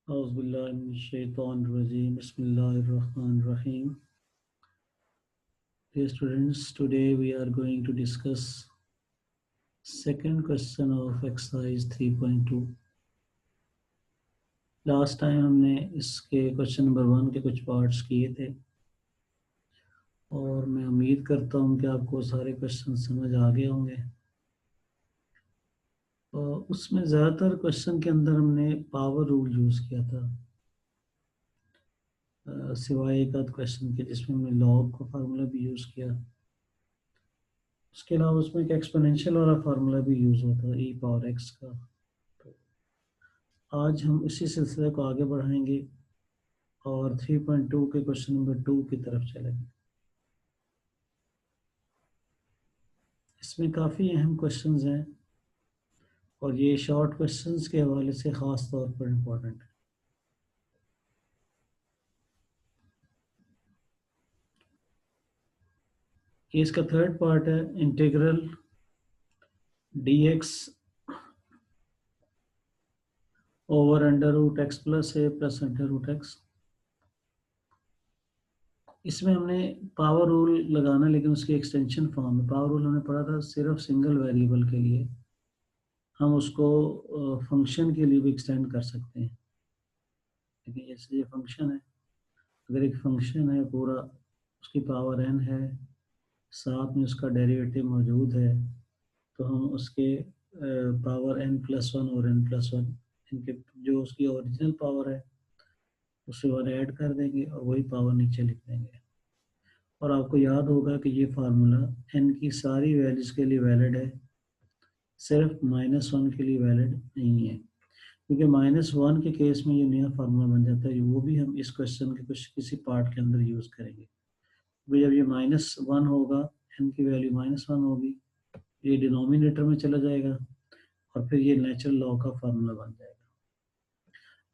Auzubillahiminash-shaytanir-rajim. Bismillahir-Rahmanir-Rahim. Dear students, today we are going to discuss second question of exercise 3.2. Last time हमने इसके question number 1 के कुछ parts किए थे और मैं उम्मीद करता हूँ कि आपको सारे क्वेश्चन समझ आ गए होंगे। और उसमें ज़्यादातर क्वेश्चन के अंदर हमने पावर रूल यूज़ किया था, सिवाय एक आध क्वेश्चन के जिसमें हमने लॉग का फार्मूला भी यूज़ किया। उसके अलावा उसमें एक एक्सपोनेंशियल वाला फार्मूला भी यूज़ होता है ई पावर एक्स का। तो आज हम इसी सिलसिले को आगे बढ़ाएंगे और 3.2 के क्वेश्चन नंबर 2 की तरफ चलेंगे। इसमें काफ़ी अहम क्वेश्चंस हैं और ये शॉर्ट क्वेश्चंस के हवाले से ख़ास तौर पर इम्पोर्टेंट है। ये इसका थर्ड पार्ट है, integral d x over under root x plus a plus under root x. इसमें हमने पावर रूल लगाना, लेकिन उसकी एक्सटेंशन फॉर्म में। पावर रूल हमने पढ़ा था सिर्फ सिंगल वेरिएबल के लिए, हम उसको फंक्शन के लिए भी एक्सटेंड कर सकते हैं। लेकिन जैसे ये फंक्शन है, अगर एक फंक्शन है पूरा, उसकी पावर n है, साथ में उसका डेरिवेटिव मौजूद है, तो हम उसके पावर n+1 और n+1, इनके जो उसकी ओरिजिनल पावर है उसे और ऐड कर देंगे और वही पावर नीचे लिख देंगे। और आपको याद होगा कि ये फार्मूला n की सारी वैल्यूज के लिए वैलिड है, सिर्फ -1 के लिए वैलिड नहीं है। क्योंकि -1 के केस में ये नया फार्मूला बन जाता है, वो भी हम इस क्वेश्चन के कुछ किसी पार्ट के अंदर यूज़ करेंगे। तो जब ये -1 होगा, n की वैल्यू -1 होगी, ये डिनोमिनेटर में चला जाएगा और फिर ये नेचुरल लॉ का फार्मूला बन जाएगा।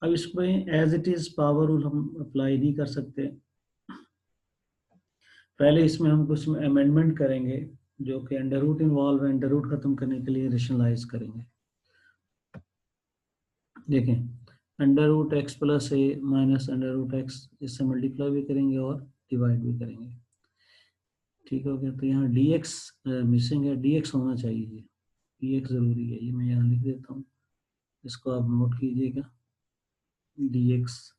अब इसमें as it is power rule हम अप्लाई नहीं कर सकते, पहले इसमें हम कुछ अमेंडमेंट करेंगे, जो कि अंडर रूट इन्वॉल्व है, अंडर रूट खत्म करने के लिए रेशनलाइज करेंगे। देखें, अंडर रूट एक्स प्लस ए माइनस अंडर रूट एक्स, इससे मल्टीप्लाई भी करेंगे और डिवाइड भी करेंगे। ठीक हो गया। तो यहाँ डी एक्स मिसिंग है, डी एक्स होना चाहिए, डी एक्स ज़रूरी है, ये मैं यहाँ लिख देता हूँ, इसको आप नोट कीजिएगा, डी एक्स।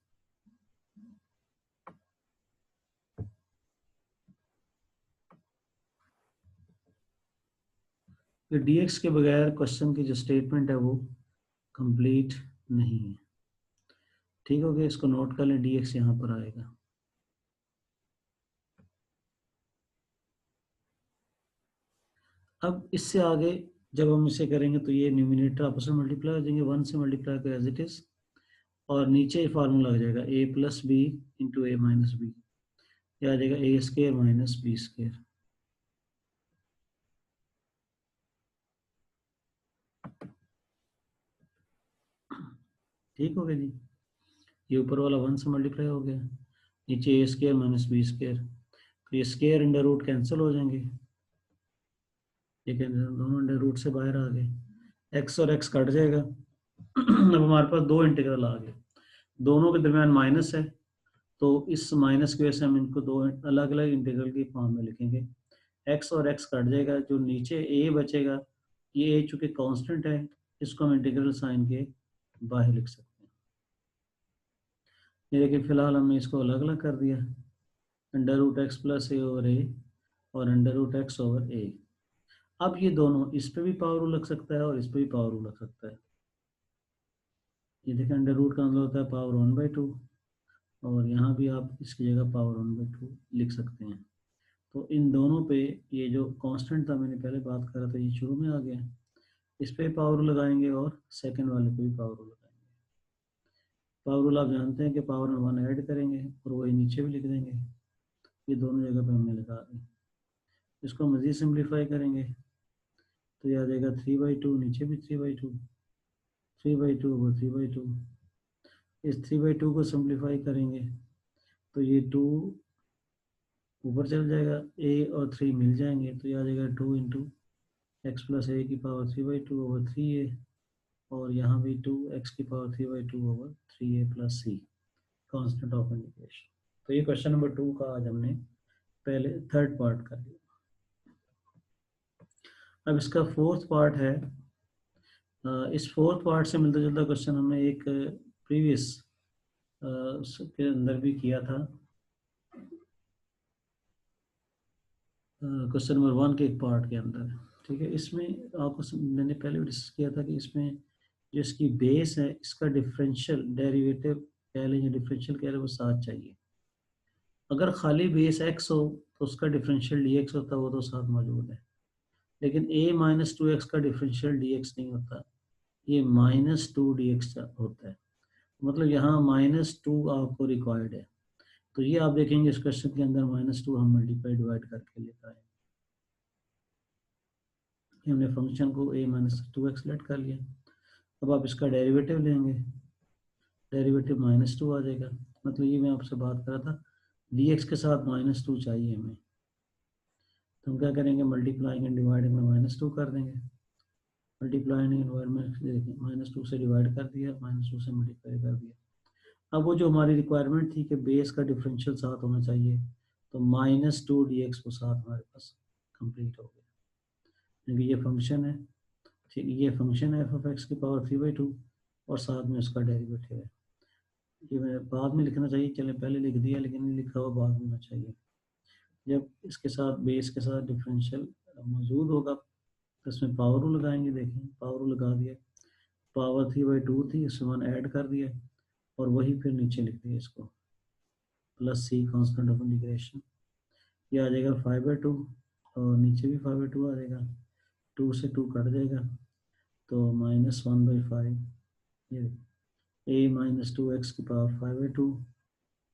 डी एक्स के बगैर क्वेश्चन की जो स्टेटमेंट है वो कंप्लीट नहीं है। ठीक हो गया, इसको नोट कर लें, डी एक्स यहाँ पर आएगा। अब इससे आगे जब हम इसे करेंगे तो ये न्यूमिनेटर आपस में मल्टीप्लाई हो जाएंगे, 1 से मल्टीप्लाई कर एज इट इज, और नीचे फार्मूला आ जाएगा a plus b into a minus b, यह आ जाएगा a square minus b square. ठीक हो गया जी, ये ऊपर वाला 1 से मल्टीप्लाई हो गया, नीचे ए स्केयर माइनस बी स्केयर, तो ये स्केयर अंडर रूट कैंसिल हो जाएंगे, ठीक है, दोनों अंडर रूट से बाहर आ गए, एक्स और एक्स कट जाएगा। अब हमारे पास दो इंटीग्रल आ गए, दोनों के दरमियान माइनस है, तो इस माइनस की वजह से हम इनको दो अलग अलग इंटीग्रल की फॉर्म में लिखेंगे। एक्स और एक्स कट जाएगा, जो नीचे ए बचेगा, ये ए चूंकि कांस्टेंट है, इसको हम इंटीग्रल साइन के बाहर लिख सकते हैं। ये देखिए, फिलहाल हमने इसको अलग अलग कर दिया, अंडर रूट एक्स प्लस ए ओवर ए और अंडर रूट एक्स ओवर ए। अब ये दोनों, इस पे भी पावर लग सकता है और इस पे भी पावर लग सकता है। ये देखिए, अंडर रूट का मतलब होता है पावर 1/2, और यहाँ भी आप इसकी जगह पावर 1/2 लिख सकते हैं। तो इन दोनों पे ये जो कांस्टेंट था, मैंने पहले बात करा था, ये शुरू में आ गया, इस पे पावर लगाएंगे और सेकंड वाले पे भी पावर लगाएंगे। पावर रूल आप जानते हैं कि पावर में 1 ऐड करेंगे और वही नीचे भी लिख देंगे, ये दोनों जगह पे हमने लगा दी। इसको मज़ीद सिंप्लीफाई करेंगे तो ये आ जाएगा 3/2, नीचे भी 3/2, 3/2 और 3/2। इस 3/2 को सिंप्लीफाई करेंगे तो ये 2 ऊपर चल जाएगा, ए और 3 मिल जाएंगे, तो ये आ जाएगा 2 इंटू एक्स प्लस ए की पावर 3/2 ओवर 3a। और यहाँ भी 2x⁴/2 over 3a + c constant of integration. तो ये क्वेश्चन नंबर 2 का आज हमने पहले थर्ड पार्ट कर लिया। अब इसका फोर्थ पार्ट है। इस फोर्थ पार्ट से मिलता जुलता क्वेश्चन हमने एक प्रीवियस के अंदर भी किया था। क्वेश्चन नंबर 1 के एक पार्ट के अंदर, ठीक है। इसमें आपको मैंने पहले भी डिस्कस किया था कि इसमें जो इसकी बेस है इसका डिफरेंशियल डेरिवेटिव कह लें या डिफरेंशियल कह लें वो 7 चाहिए। अगर खाली बेस x हो तो उसका डिफरेंशियल dx होता है, वो तो साथ मौजूद है। लेकिन a - 2x का डिफरेंशियल dx नहीं होता, ये -2 dx होता है। मतलब यहाँ -2 आपको रिक्वायर्ड है। तो ये आप देखेंगे इस क्वेश्चन के अंदर -2 हम मल्टीप्लाई डिवाइड करके लेकर आए। हमने फंक्शन को a - 2x लेट कर लिया। अब आप इसका डेरिवेटिव लेंगे, डेरिवेटिव -2 आ जाएगा। मतलब ये मैं आपसे बात कर रहा था, dx के साथ -2 चाहिए हमें। तो हम क्या करेंगे, मल्टीप्लाइंग एंड डिवाइडिंग में -2 कर देंगे। मल्टीप्लाइंग एंड डिवाइड में देखिए -2 से डिवाइड कर दिया, -2 से मल्टीप्लाई कर दिया। अब वो जो हमारी रिक्वायरमेंट थी कि बेस का डिफरेंशियल 7 होना चाहिए, तो -2 dx को 7 हमारे पास कंप्लीट हो गया। क्योंकि ये फंक्शन है, ठीक, ये फंक्शन है f(x⁴3/2) और साथ में उसका डेरिवेटिव है। ये मैं बाद में लिखना चाहिए, चले पहले लिख दिया, लेकिन ये लिखा हुआ बाद में होना चाहिए। जब इसके साथ बेस के साथ डिफरेंशियल मौजूद होगा तो इसमें पावर रूल लगाएंगे। देखें पावर रूल लगा दिया, पावर 3/2 थी, इसमें 1 ऐड कर दिया और वही फिर नीचे लिख दिया इसको, +c कांस्टेंट ऑफ इंटीग्रेशन। ये आ जाएगा 5/2 और नीचे भी 5/2 आ जाएगा, 2 से 2 कट जाएगा तो -1/5। ये a - 2x⁴ 5/2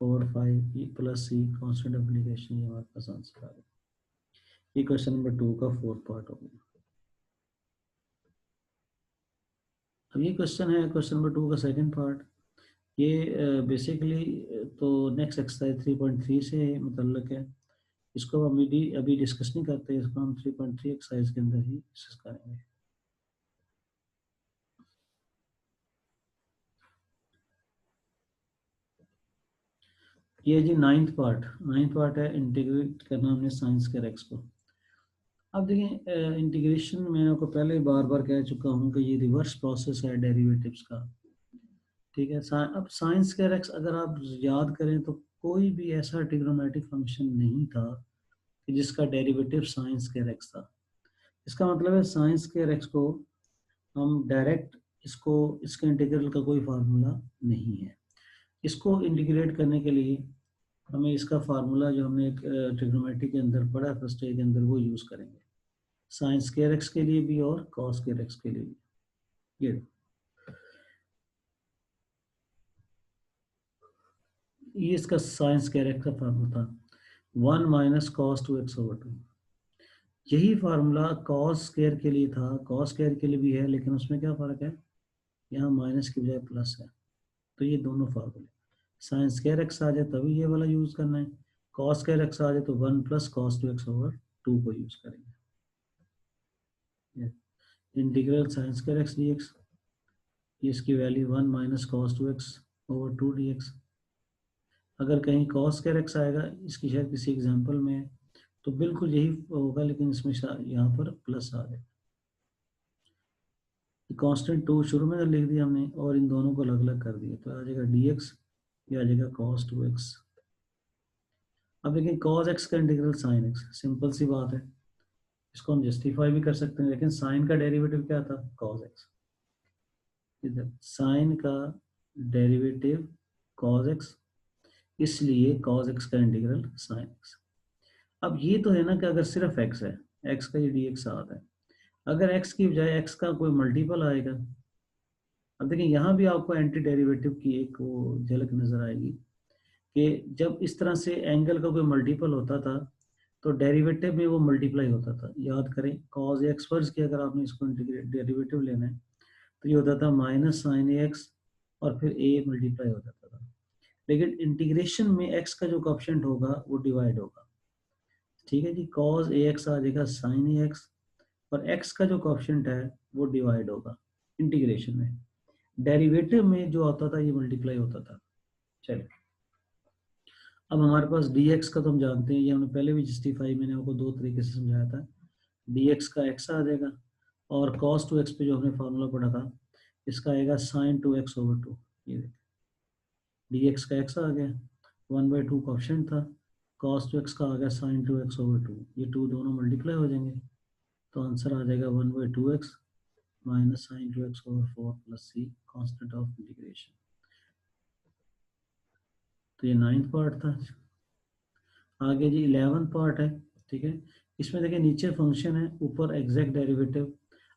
और 5 + c कांस्टेंट ऑफ इंटीग्रेशन, ये हमारे पास आंसर आ गया। ये क्वेश्चन नंबर 2 का फोर्थ पार्ट हो गया। अब ये क्वेश्चन है क्वेश्चन नंबर 2 का सेकंड पार्ट। ये बेसिकली तो नेक्स्ट एक्सरसाइज 3.3 से मुतल्लिक है। इसको हम अभी डिस्कस नहीं करते, इसको हम 3.3 एक्सरसाइज के अंदर ही डिस्कस करेंगे। ये जी नाइन्थ पार्ट है, इंटीग्रेट करना हमने साइंस के एक्स को। अब देखें इंटीग्रेशन मैं आपको पहले बार बार कह चुका हूँ कि ये रिवर्स प्रोसेस है डेरिवेटिव्स का, ठीक है। अब साइंस के एक्स अगर आप याद करें तो कोई भी ऐसा ट्रिग्नोमेट्रिक फंक्शन नहीं था कि जिसका डेरिवेटिव साइंस के एक्स था। इसका मतलब है साइंस के एक्स को हम डायरेक्ट इसके इंटीग्रल का कोई फार्मूला नहीं है। इसको इंटीग्रेट करने के लिए हमें इसका फार्मूला जो हमने एक ट्रिग्नोमेट्री के अंदर पढ़ा फर्स्ट ईयर के अंदर वो यूज़ करेंगे, साइन स्क्वायर एक्स के लिए भी और कॉस स्क्वायर एक्स के लिए भी। ये इसका साइन स्क्वायर एक्स का फार्मूला था 1 - cos 2x/2। यही फार्मूला कॉस स्क्वायर के लिए था, कॉस स्क्वायर के लिए भी है, लेकिन उसमें क्या फ़र्क है, यहाँ माइनस की बजाय प्लस है। तो ये दोनों फार्मूले, साइन स्क्वायर एक्स आ जाए तभी ये वाला यूज़ करना है, कॉस स्क्वायर एक्स आ जाए तो 1 + cos 2x/2 को यूज़ करेंगे। Integral sine square x dx, इसकी वैल्यू 1 - cos 2x/2 dx। अगर कहीं cos स्क्वायर एक्स आएगा, इसकी शायद किसी एग्जांपल में, तो बिल्कुल यही होगा, लेकिन इसमें यहाँ पर प्लस आ जाएगा। कांस्टेंट 2 शुरू में लिख दिया हमने और इन दोनों को अलग अलग कर दिया, तो आ जाएगा dx, ये आ जाएगा cos 2x। अब देखिए cos x का इंटीग्रल sin x, सिंपल सी बात है, इसको हम जस्टिफाई भी कर सकते हैं, लेकिन साइन का डेरिवेटिव क्या था, cos x। इधर साइन का डेरिवेटिव cos x, इसलिए cos x का इंटीग्रल sin x। अब ये तो है ना कि अगर सिर्फ x है, x का ये dx आता है, अगर x की बजाय x का कोई मल्टीपल आएगा। अब देखिए यहाँ भी आपको एंटी डेरिवेटिव की एक वो झलक नजर आएगी कि जब इस तरह से एंगल का कोई मल्टीपल होता था तो डेरिवेटिव में वो मल्टीप्लाई होता था। याद करें cos x फर्ज की अगर आपने इसको इंटीग्रेट डेरिवेटिव लेना है तो ये होता था -sin ax और फिर a मल्टीप्लाई हो जाता था। लेकिन इंटीग्रेशन में x का जो कोएफिशिएंट होगा वो डिवाइड होगा, ठीक है जी। cos ax आ जाएगा sin ax और x का जो कोएफिशिएंट है वो डिवाइड होगा। इंटीग्रेशन में। डेरिवेटिव में जो होता था ये मल्टीप्लाई होता था। चलिए अब हमारे पास dx का तो हम जानते हैं, ये हमने पहले भी जस्टिफाई मैंने आपको दो तरीके से समझाया था। dx का x आ जाएगा और cos 2x पे जो हमने फार्मूला पढ़ा था इसका आएगा sin 2x over 2। ये देखिए dx का x आ गया, 1/2 का ऑप्शन था, cos 2x का आ गया sin 2x over 2, ये 2 दोनों मल्टीप्लाई हो जाएंगे तो आंसर आ जाएगा 1/2x minus sin 2x over 4 plus c constant of integration. तो ये 9th पार्ट था। आगे जी 11th पार्ट है, ठीक है। इसमें देखिए नीचे फंक्शन है, ऊपर एग्जैक्ट डेरिवेटिव।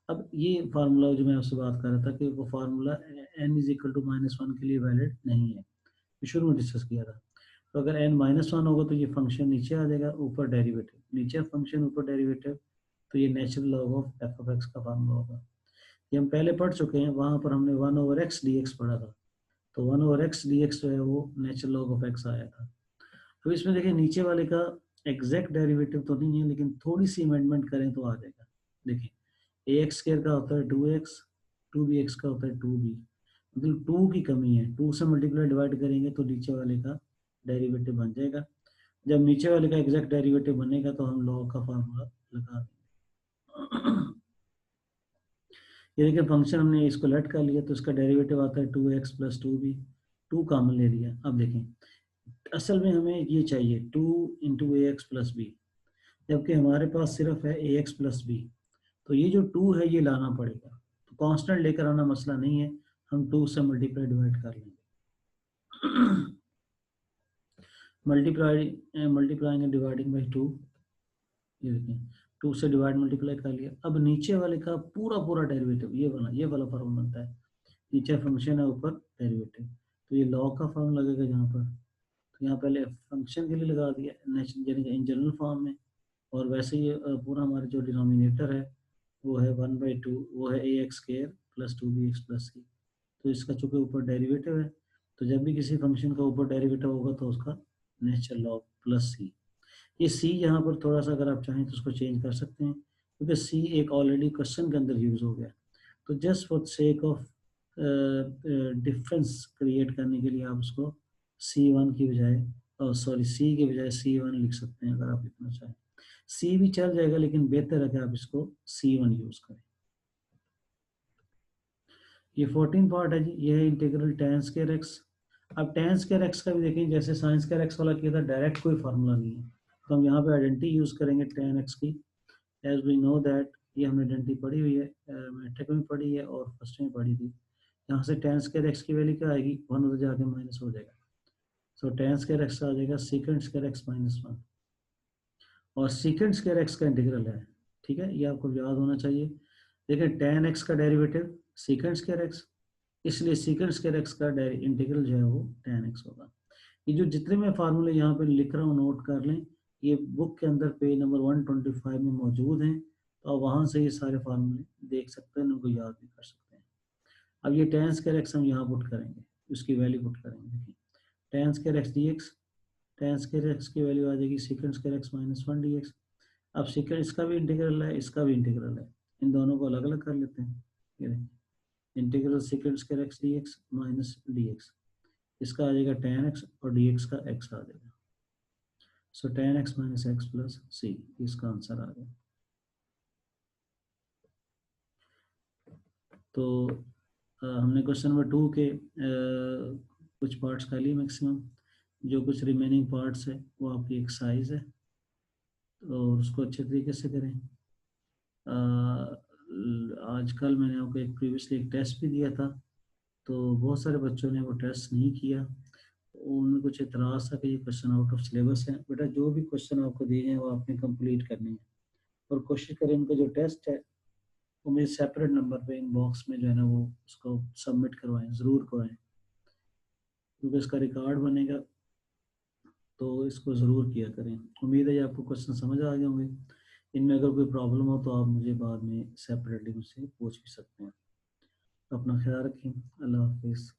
अब ये फार्मूला जो मैं आपसे बात कर रहा था कि वो formula n is equal to -1 के लिए वैलिड नहीं है, शुरू में डिस्कस किया था। तो अगर n -1 होगा तो ये फंक्शन नीचे आ जाएगा, ऊपर डेरिवेटिव, नीचे फंक्शन ऊपर डेरिवेटिव, तो ये natural log of F of x का फार्मूला होगा। ये हम पहले पढ़ चुके हैं, वहां पर हमने 1/x dx पढ़ा था। तो 1/x dx जो है वो नेचुरल लॉग ऑफ एक्स आया था। तो इसमें देखिए नीचे वाले का एग्जैक्ट डेरिवेटिव तो नहीं है, लेकिन थोड़ी सी अमेंडमेंट करें तो आ जाएगा। देखिए ए एक्स स्क्र का होता है 2x, 2bx का होता है 2b, मतलब 2 की कमी है, 2 से मल्टीप्लाई डिवाइड करेंगे तो नीचे वाले का डेरिवेटिव बन जाएगा। जब नीचे वाले का एग्जैक्ट डेरिवेटिव बनेगा तो हम लॉग का फार्मूला लगा देंगे। ये देखिए फंक्शन हमने इसको लेट कर लिया तो इसका डेरिवेटिव आता है 2x प्लस 2b, 2 कॉमन ले लिया। अब देखें असल में हमें ये चाहिए 2 इंटू ए एक्स प्लस बी, जबकि हमारे पास सिर्फ है ए एक्स प्लस बी। तो ये जो 2 है ये लाना पड़ेगा, तो कांस्टेंट लेकर आना मसला नहीं है, हम 2 से मल्टीप्लाई डिवाइड कर लेंगे। मल्टीप्लाइंग एंड डिवाइडिंग बाई 2, ये देखिए 2 से डिवाइड मल्टीप्लाई कर लिया। अब नीचे वाले का पूरा पूरा डेरिवेटिव, ये वाला फॉर्मूला बनता है, नीचे फंक्शन है ऊपर डेरिवेटिव, तो ये लॉग का फॉर्म लगेगा यहाँ पर। तो यहाँ पहले फंक्शन के लिए लगा दिया इन जनरल फॉर्म में, और वैसे ही पूरा हमारा जो डिनोमिनेटर है वो है 1/2, वो है a x square plus 2bx plus c. तो इसका चूंकि ऊपर डेरिवेटिव है, तो जब भी किसी फंक्शन का ऊपर डेरिवेटिव होगा तो उसका नेचुरल लॉग प्लस सी। ये सी यहाँ पर थोड़ा सा अगर आप चाहें तो उसको चेंज कर सकते हैं, क्योंकि सी एक ऑलरेडी क्वेश्चन के अंदर यूज हो गया। तो just for sake of difference create करने के लिए आप उसको C1 की बजाय सॉरी सी के बजाय C1 लिख सकते हैं अगर आप लिखना चाहें। सी भी चल जाएगा लेकिन बेहतर है कि आप इसको C1 यूज करें। ये 14 पार्ट है जी, ये है इंटीग्रल tan स्क्वायर x। अब tan स्क्वायर x का भी देखें, जैसे sin स्क्वायर x वाला किया था, डायरेक्ट कोई फार्मूला नहीं है, तो हम यहाँ पे आइडेंटिटी यूज करेंगे tan x की। एज वी नो दैट ये हमने आइडेंटिटी पढ़ी हुई है, मैट्रिक में पढ़ी है और फर्स्ट में पढ़ी थी। यहाँ से tan स्क्वायर x की वैल्यू क्या आएगी, 1 उधर जाके माइनस हो जाएगा, सो tan स्क्वायर x आ जाएगा secant स्क्वायर x -1, और secant स्क्वायर x का इंटीग्रल है, ठीक है, ये आपको याद होना चाहिए। देखिए tan x का डेरिवेटिव secant स्क्वायर x, इसलिए secant स्क्वायर x का इंटीग्रल जो है वो tan x होगा। ये जो जितने मैं फार्मूले यहाँ पे लिख रहा हूँ नोट कर लें, ये बुक के अंदर पेज नंबर 125 में मौजूद हैं, तो आप वहाँ से ये सारे फार्मूले देख सकते हैं, उनको याद भी कर सकते हैं। अब ये tan स्क्वायर x हम यहाँ पुट करेंगे, उसकी वैल्यू पुट करेंगे। देखिए tan square x dx, tan square x की वैल्यू आ जाएगी secant स्क्वायर x -1 dx। अब secant इसका भी इंटीग्रल है, इसका भी इंटीग्रल है, इन दोनों को अलग अलग कर लेते हैं। ये देखिए integral secant square x dx minus dx, इसका आ जाएगा tan x और dx का x आ जाएगा, so tan x minus x plus c, इसका आंसर आ गया। तो हमने क्वेश्चन नंबर 2 के कुछ पार्ट्स कर लिए मैक्सिमम, जो कुछ रिमेनिंग पार्ट्स है वो आपकी एक्सरसाइज है, तो उसको अच्छे तरीके से करें। आजकल मैंने आपको एक प्रीवियसली एक टेस्ट भी दिया था, तो बहुत सारे बच्चों ने वो टेस्ट नहीं किया, उनमें कुछ एतराज़ था कि ये क्वेश्चन आउट ऑफ सिलेबस है। बेटा जो भी क्वेश्चन आपको दिए हैं वो आपने कंप्लीट करने हैं, और कोशिश करें उनका जो टेस्ट है वो मेरे सेपरेट नंबर पे इनबॉक्स में जो है ना वो उसको सबमिट करवाएं, ज़रूर करवाएं, क्योंकि इसका रिकॉर्ड बनेगा, तो इसको ज़रूर किया करें। उम्मीद है ये आपको क्वेश्चन समझ आ गए होंगे। इनमें अगर कोई प्रॉब्लम हो तो आप मुझे बाद में सेपरेटली मुझसे पूछ भी सकते हैं। अपना ख्याल रखें, अल्लाह हाफिज़।